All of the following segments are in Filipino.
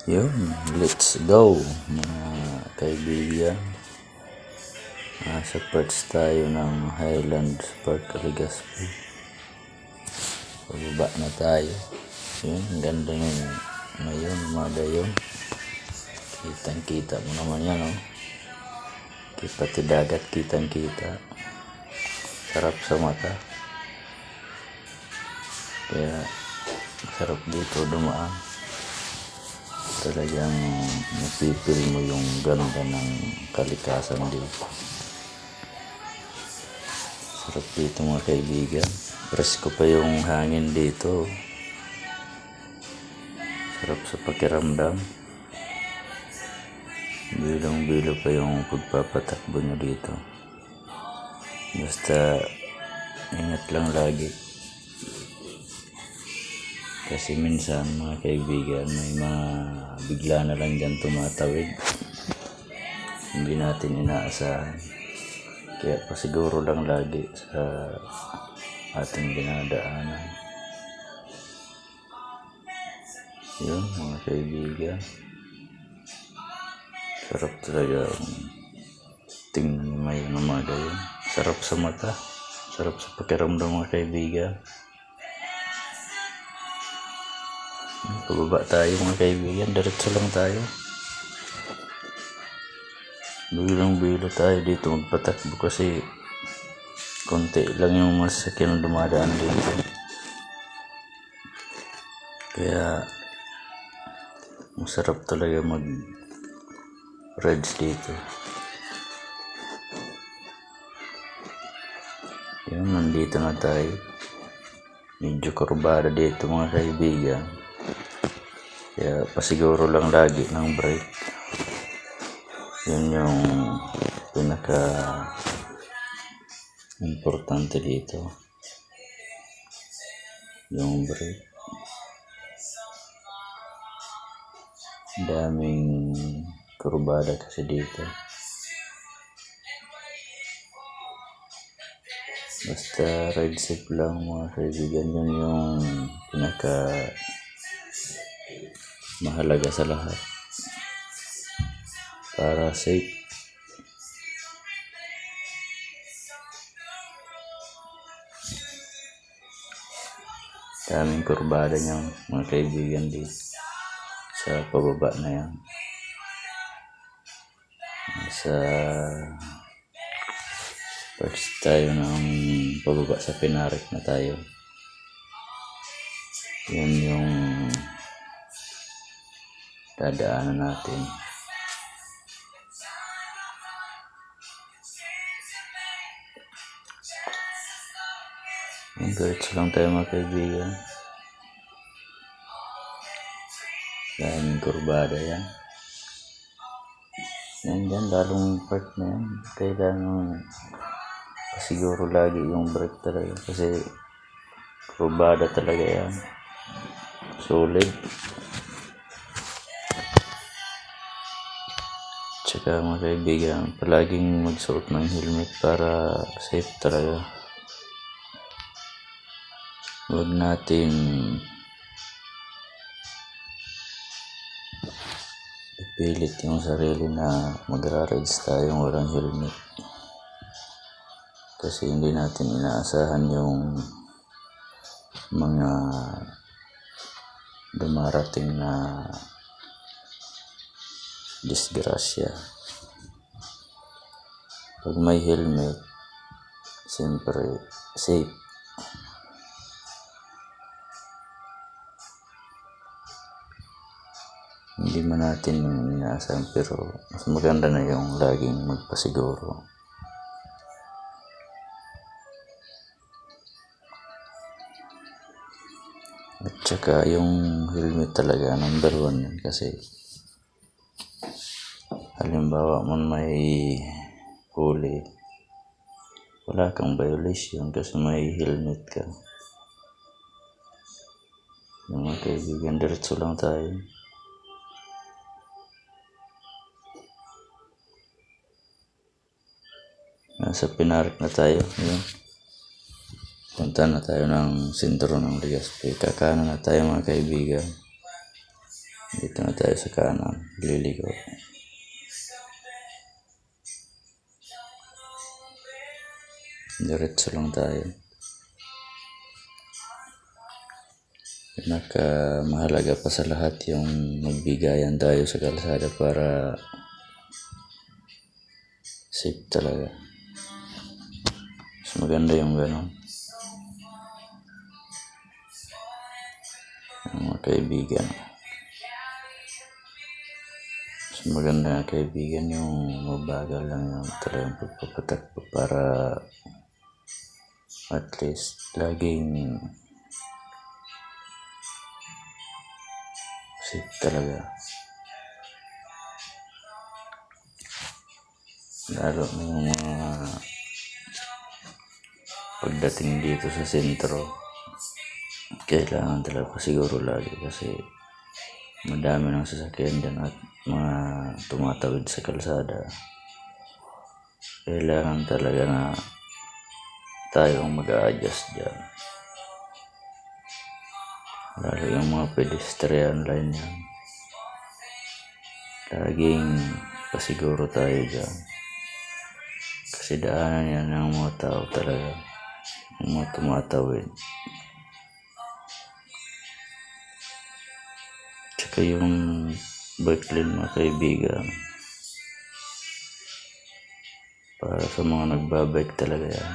Yun, let's go mga kaibigan. Nasa parts tayo ng Highlands Park, Legazpi. Pababa na tayo. Yun, ganda nyo ngayon, umaga yun. Kitang kita mo naman yan, oh. Pati dagat kitang kita. Sarap sa mata. Kaya sarap dito dumaan. Talagang napipil mo yung ganda ng kalikasan dito. Sarap dito mga kaibigan. Presko pa yung hangin dito. Sarap sa pakiramdam. Bilong-bilo pa yung pagpapatakbo nyo dito. Basta ingat lang lagi. Kasi minsan mga kaibigan, may mga bigla na lang dyan tumatawid. Hindi natin inaasahan. Kaya pasiguro lang lagi sa ating dinadaanan. Yun mga kaibigan. Sarap talaga tingnan may umaga yun. Sarap sa mata. Sarap sa pakiramdam mga kaibigan. Pababa tayo mga kaibigan. Diretso lang tayo. Bilang-bilo tayo dito magpatakbo kasi konti lang yung masakyan na dumadaan dito. Kaya masarap talaga mag-rides dito. Yan, nandito na tayo. Medyo kurbada dito mga kaibigan. Kaya pasiguro lang lagi ng brake. Yun yung pinaka importante dito. Yung brake. Daming kurbada kasi dito. Basta ride safe lang mga kaibigan. Yun yung pinaka mahalaga sa lahat. Para safe. Daming kurbada niyang mga kaibigan dito. Sa pababa na yan. Sa first tayo ng pababa sa Pinarik na tayo. Yun yung dadaanan natin. Diretso lang tayo mga kaibigan. Daming kurbada yan. Yan dyan, lalong part na yan. Kailangan pasiguro lagi yung brake talaga. Kasi kurbada talaga yan. Solid. Tsaka mga kaibigan, palaging magsuot ng helmet para safe talaga. Huwag natin ipilit yung sarili na magra-rides tayong walang helmet. Kasi hindi natin inaasahan yung mga dumarating na disgrasya. Pag may helmet, siyempre safe. Hindi man natin inaasahan pero mas maganda na yung laging magpasiguro. At saka yung helmet talaga number 1 yan kasi halimbawa mo may huli, wala kang violation kasi may helmet ka. Yung mga kaibigan, diretso lang tayo. Nasa Pinarik na tayo. Yun. Punta na tayo ng sentro ng Legazpi. Kakanan na tayo mga kaibigan. Dito na tayo sa kanan, liliko. Diretso lang tayo. Mahalaga pa sa lahat yung magbigayan tayo sa kalsada para safe talaga. Mas maganda yung gano'n. Mga kaibigan. Mas maganda kaibigan yung mabagal lang yung talagang pagpapatakbo para at least laging safe talaga. Lalo na yung mga pagdating dito sa sentro, kailangan talaga siguro lagi kasi madami ng sasakyan dyan at mga tumatawid sa kalsada. Kailangan talaga na tayong mag-a-adjust dyan. Lalo yung mga pedestrian line yan. Laging pasiguro tayo dyan. Kasi daanan yan ng mga tao talaga. Yung mga tumatawid. Tsaka yung bike lane mga kaibigan. Para sa mga nagbabike talaga yan.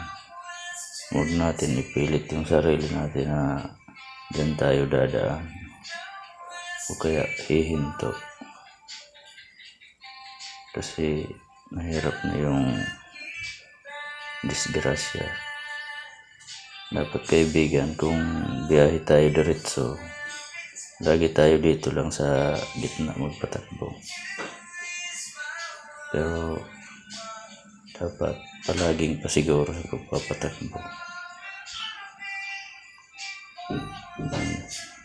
Huwag natin ipilit yung sarili natin na dyan tayo dadaan. O kaya hihinto. Kasi mahirap na yung disgrasya. Dapat kaibigan, kung biyahe tayo diretso, lagi tayo dito lang sa gitna magpatakbo. Pero dapat palaging pasiguro sa pagpapatakbo.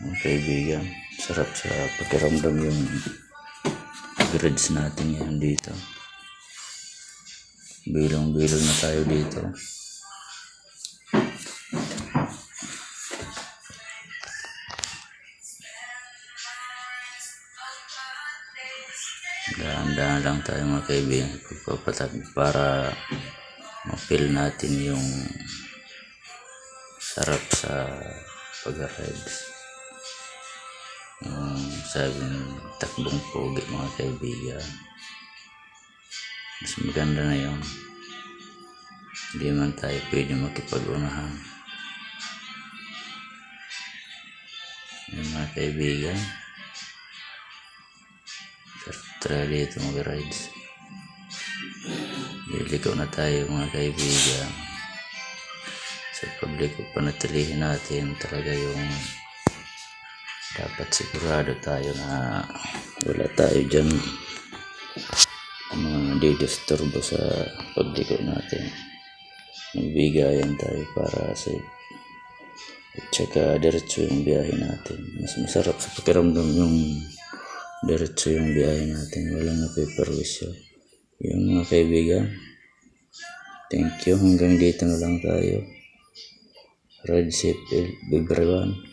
Mga kaibigan, sarap sa pakiramdam yung grids natin yan dito. Bilong-bilong na tayo dito. Dahan-dahan lang tayo mga kaibigan pagpapatakbo para ma-feel natin yung sarap sa pag-rides. Yung sabing takbong pogi mga kaibigan. Mas maganda na yun. Hindi man tayo pwede makipag-unahan. Yung mga kaibigan, tara dito mag-rides. Liliko na tayo mga kaibigan. Sa pagliko, panatilihin natin talaga yung dapat sigurado tayo na wala tayo dyan mga didisturbo sa pagliko natin. Magbigayan tayo para safe. At saka diretso yung biyahe natin. Mas masarap sa pakiramdam yung diretso yung biyahe natin. Walang napiperwisyo. Yung mga kaibigan, thank you. Hanggang dito na lang tayo. Ride safe everyone.